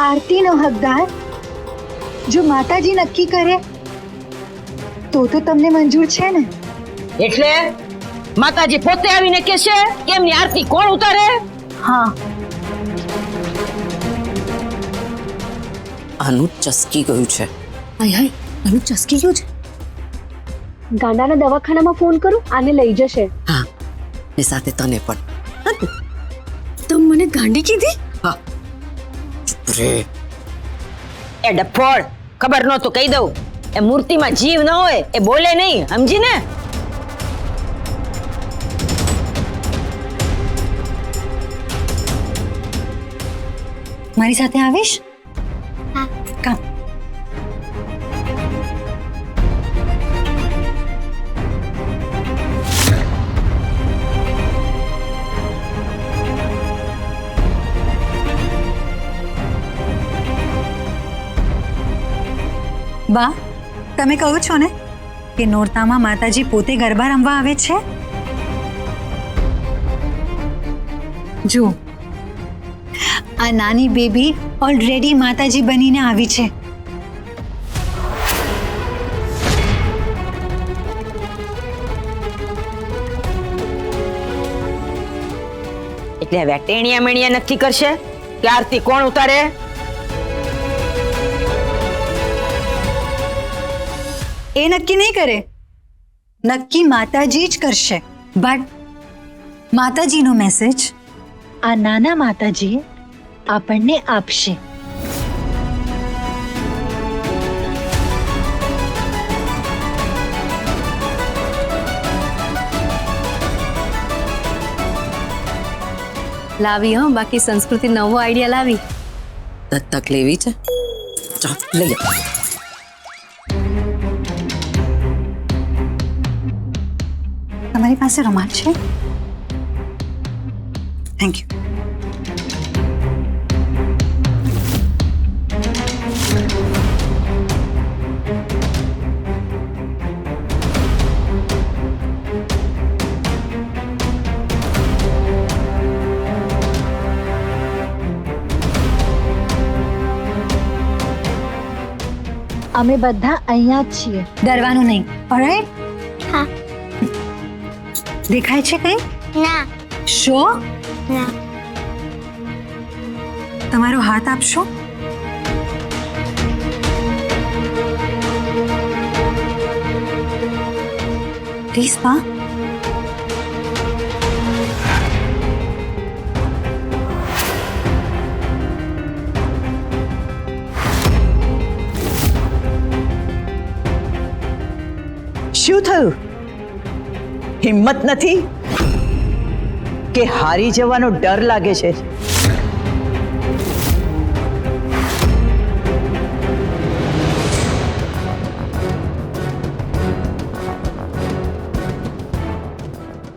આરતીનો હકદાર જો માતાજી નક્કી કરે તો તમને મંજૂર છે ને? એટલે માતાજી પોતે આવીને કહેશે કે એમની આરતી કોણ ઉતારે? હા. આનું ચસકી ગયું છે. હાય હાય, આનું ચસકી ગયું છે. ગાંડાના દવાખાનામાં ફોન કરું, આને લઈ જશે. હા, એ સાથે તને પણ. તો મને ગાંડી કીધી? હા, ચૂપ રે. એ ડફોડ, ખબર નહોતું કહી દઉં. એ મૂર્તિમાં જીવ ન હોય એ બોલે નહીં, સમજી ને? મારી સાથે આવીશ? હા. કામ. બા, તમે કહો છો ને કે નોરતામાં માતાજી પોતે ગરબા રમવા આવે છે? જો આ નાની બેબી ઓલરેડી માતાજી બનીને આવી છે. એટલે હવે ટેણિયા મેણિયા નક્કી કરશે કે આરતી કોણ ઉતારે? એ નક્કી નહીં કરે, નક્કી માતાજી જ કરશે. બટ માતાજીનો મેસેજ આ નાના માતાજી આપણને આપશે. લાવી હો, બાકી સંસ્કૃતિ નવો આઈડિયા લાવી. દત્તક લેવી છે? ચાલ લઈ લે. તમારી પાસે રૂમાલ છે? Thank you. અમે બધા અહીંયા જ છીએ, ડરવાનું નહીં. ઓલરાઈટ? હા. દેખાય છે કઈ? ના. શો? ના. તમારો હાથ આપશો? પ્લીઝ બા. શું થયું? હિંમત નથી કે હારી જવાનો ડર લાગે છે?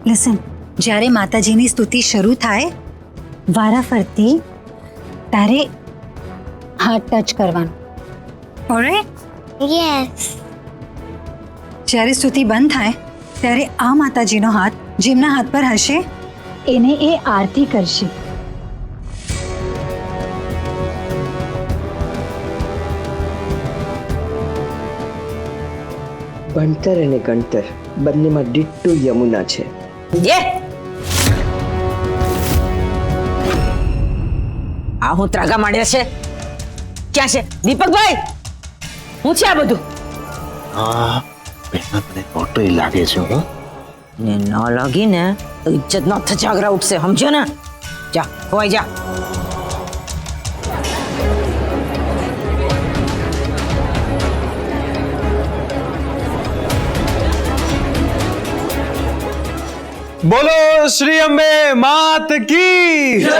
લિસન, જ્યારે માતાજીની સ્તુતિ શરૂ થાય વારા ફરતી તારે હાથ ટચ કરવાનું. ઓલરાઈટ? યસ. જ્યારે સ્તુતિ બંધ થાય ત્યારે આ માતાજીનો હાથ જેમના હાથ પર હશે એને એ આરતી કરશે. ભણતર અને ગણતર બંનેમાં ડિટ્ટો યમુના છે. આ હું ત્રાગા માંડ્યા છે? ક્યાં છે દીપકભાઈ? હું છે આ બધું? હા, પહેલા મને ખોટું લાગે છે. હો ને ન લાગી ને તો ઇજ્જત નો થજાગરા ઉઠશે, સમજો ને? જા ખોવાઈ જા. બોલો શ્રી અંબે માત કી જય।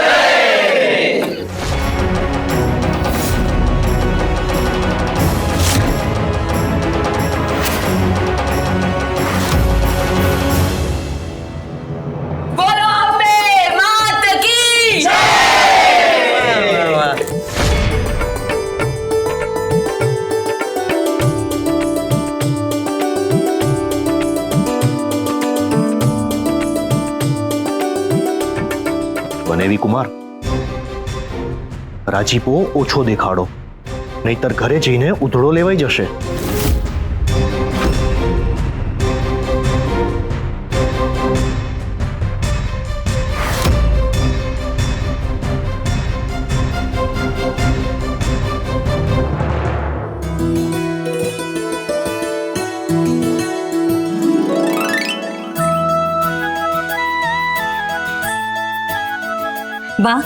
બનેવી કુમાર, રાજીપો ઓછો દેખાડો, નહીતર ઘરે જઈને ઉધડો લેવાઈ જશે. બા,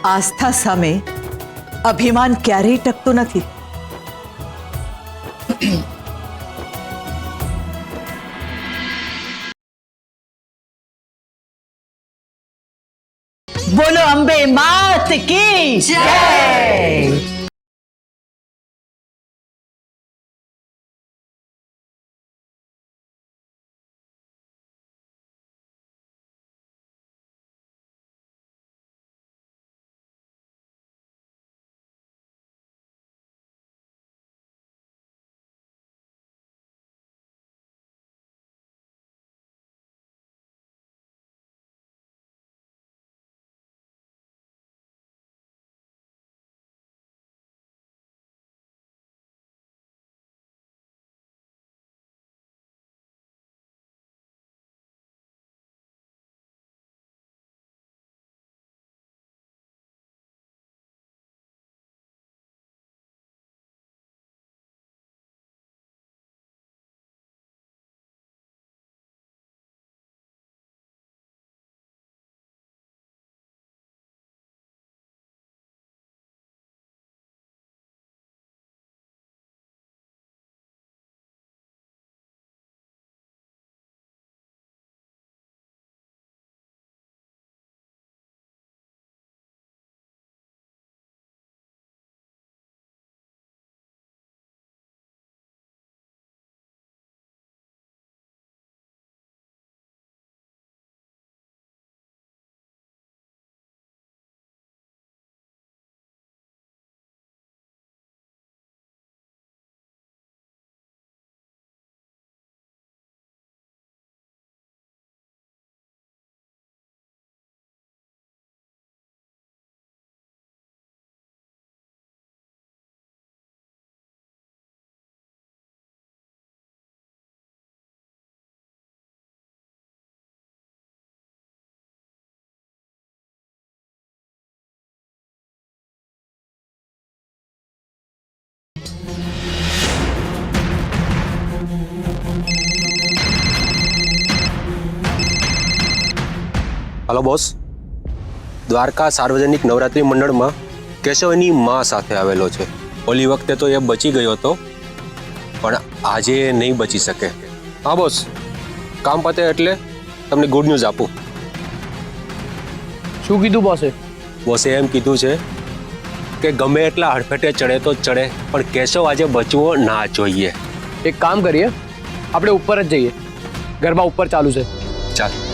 આસ્થા સામે અભિમાન ક્યારેય ટકતું નથી. બોલો અંબે માત કી જય. હલો બોસ, દ્વારકા સાર્વજનિક નવરાત્રિ મંડળમાં કેશવ એની મા સાથે આવેલો છે. ઓલી વખતે તો એ બચી ગયો હતો, પણ આજે એ નહીં બચી શકે. હા બોસ, કામ પતે એટલે તમને ગુડ ન્યૂઝ આપું. શું કીધું બોસે? બોસે એમ કીધું છે કે ગમે એટલા હડફેટે ચડે તો ચડે, પણ કેશવ આજે બચવો ના જોઈએ. એક કામ કરીએ, આપણે ઉપર જ જઈએ. ગરબા ઉપર ચાલુ છે. ચાલ.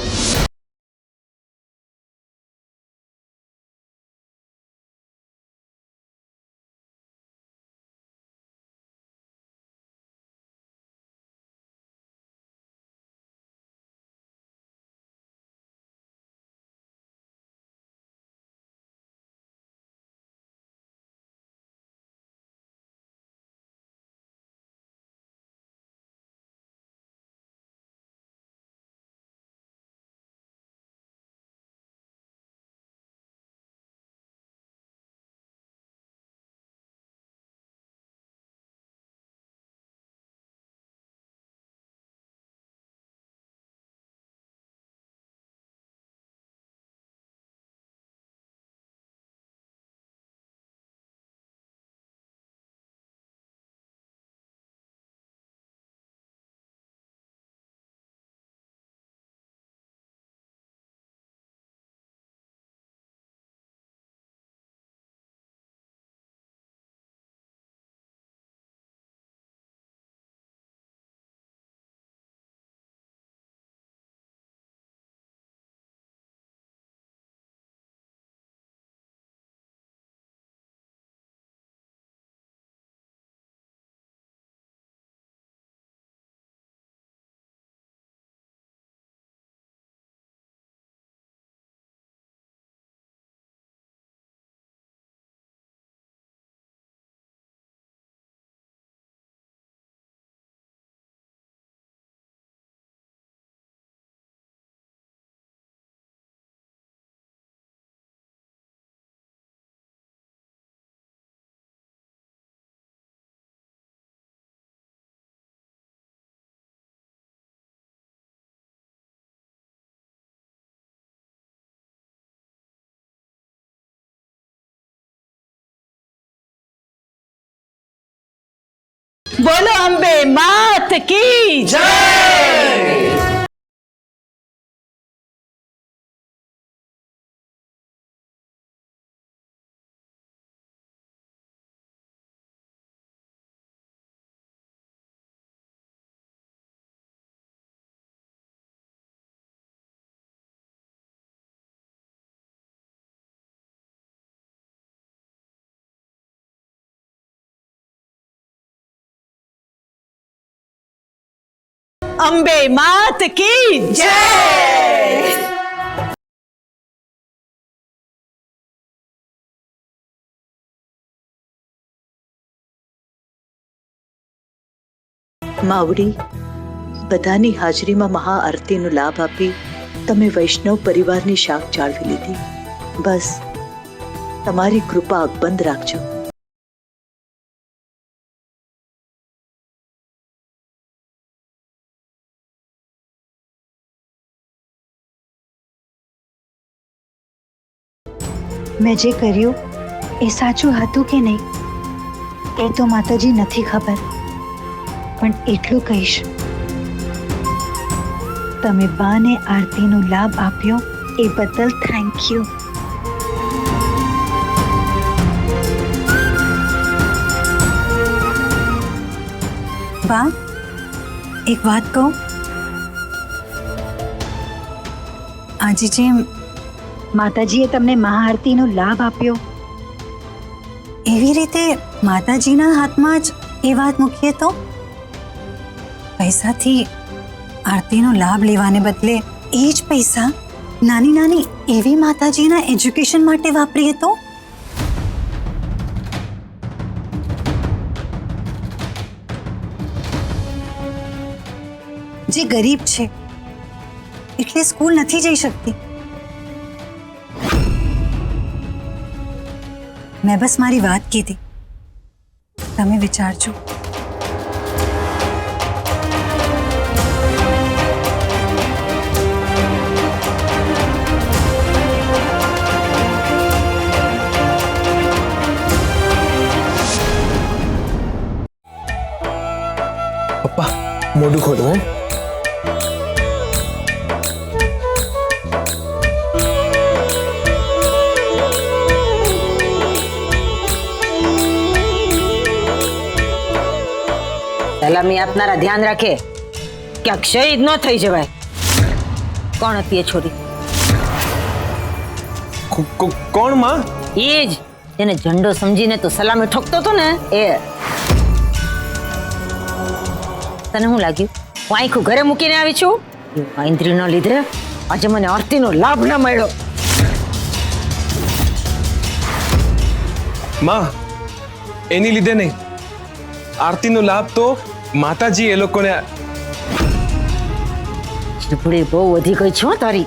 બોલો અંબે માત કી જય. અંબે માત કી જય. માવડી, બધાની હાજરીમાં મહાઆરતીનો લાભ આપી તમે વૈષ્ણવ પરિવારની શાખ જાળવી લીધી. બસ તમારી કૃપા અકબંધ રાખજો. મેં જે કર્યું એ સાચું હતું કે નહીં એ તો માતાજી નથી ખબર, પણ એટલું કહીશ, તમે બાને આરતીનો લાભ આપ્યો એ બદલ થેન્ક યુ. બા, એક વાત કહું, આજે જેમ માતાજીએ તમને મહાઆરતીનો લાભ આપ્યો એવી રીતે માતાજીના હાથમાં જ એ વાત મૂકીએ તો પૈસાથી આરતીનો લાભ લેવાને બદલે એ જ પૈસા નાની નાની એવી માતાજીના એજ્યુકેશન માટે વાપરીએ તો? જે ગરીબ છે એટલે સ્કૂલ નથી જઈ શકતી. મેં બસ મારી વાત કીધી, તમે વિચારજો. પપ્પા મોઢું ખોલો. હે સલામી આપનારા ધ્યાન રાખે કે આ શહીદ ન થઈ જવાય. કોણ હતી એ છોરી? કોણ માં? એ જ જેને ઝંડો સમજીને તું સલામી ઠોકતો હતો ને એ. તને શું લાગ્યું હું આખું ઘરે મૂકીને આવી છું? ઇન્દ્રિયનો લીધે આજે મને આરતીનો લાભ ન મળ્યો. માં, એની લીધે નહીં, આરતીનો લાભ તો માતાજી એ લોકોને. ચીપડી બહુ વધી ગઈ છે તારી,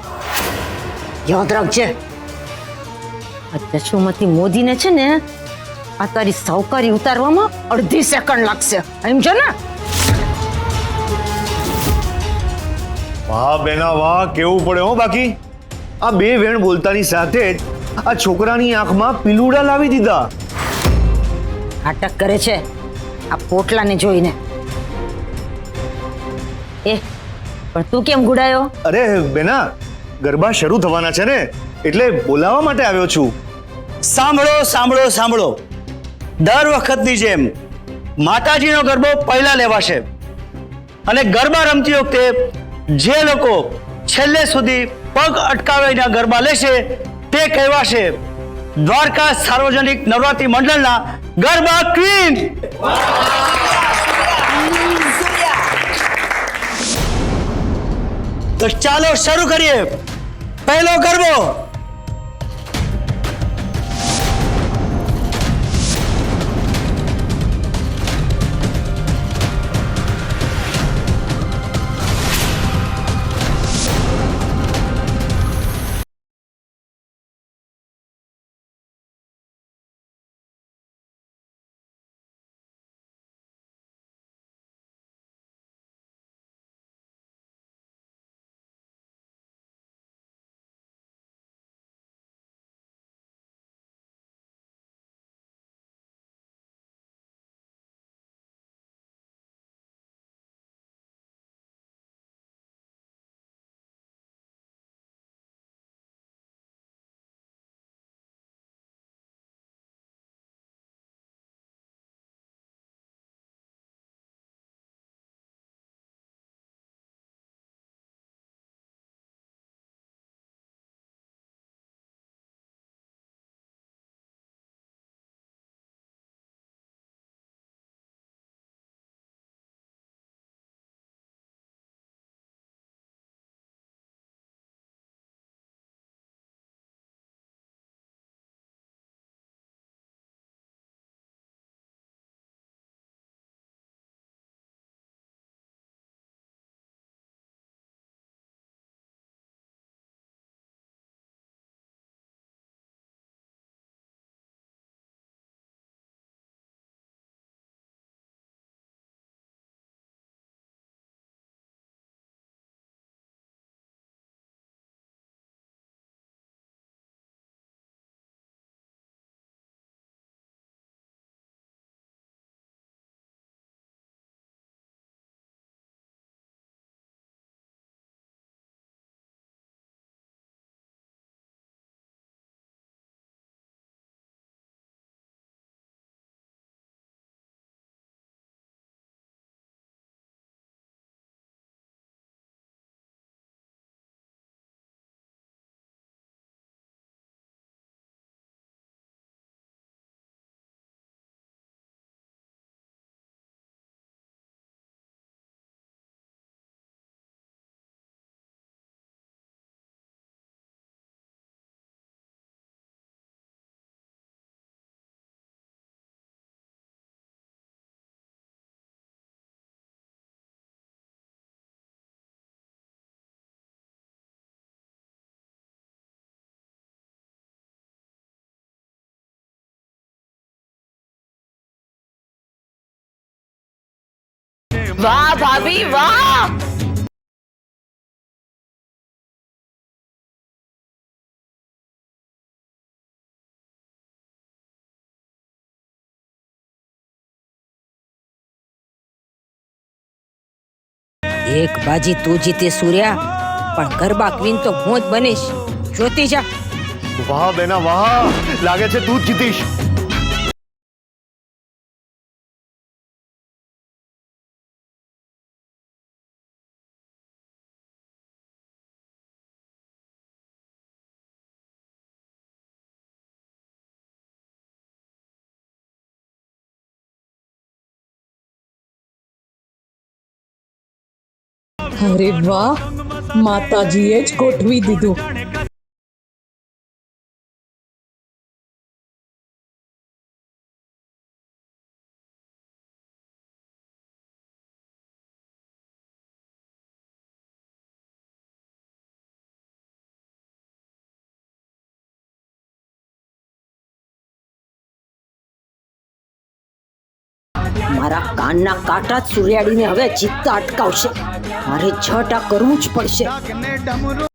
યાદ રાખજે. આ જશુમતી મોદીને છે ને આ તારી સાવકારી ઉતારવામાં અડધી સેકન્ડ લાગશે, સમજો ને? વાહ બેના વાહ, કેવું પડે હો. બાકી આ બે વેણ બોલતાની સાથે જ આ છોકરાની આંખમાં પીલુડા લાવી દીધા. નાટક કરે છે આ પોટલાને જોઈને. પણ તું કેમ ગુડાયો? અરે બેના, ગરબા શરૂ થવાના છે ને એટલે બોલાવવા માટે આવ્યો છું. સાંભળો સાંભળો સાંભળો, દર વખતની જેમ માતાજીનો ગરબો પહેલા લેવાશે અને ગરબા રમતી વખતે જે લોકો છેલ્લે સુધી પગ અટકાવીને ગરબા લેશે તે કહેવાશે દ્વારકા સાર્વજનિક નવરાત્રી મંડળના ગરબા ક્વીન. તો ચાલો શરૂ કરીએ પહેલો ગરબો. વાહ ભાભી વાહ. એક બાજી તું જીતે સૂર્યા, પણ ગરબા ક્વીન તો હું જ બનીશ. જોતી જા. વાહ બેના વાહ, લાગે છે તું જ જીતીશ. અરે વાહ, માતાજીએ જ ગોઠવી દીધું. મારા કાનના કાંટા જ સૂર્યાડીને હવે જીતતા અટકાવશે. મારે 6 કરવું જ પડશે.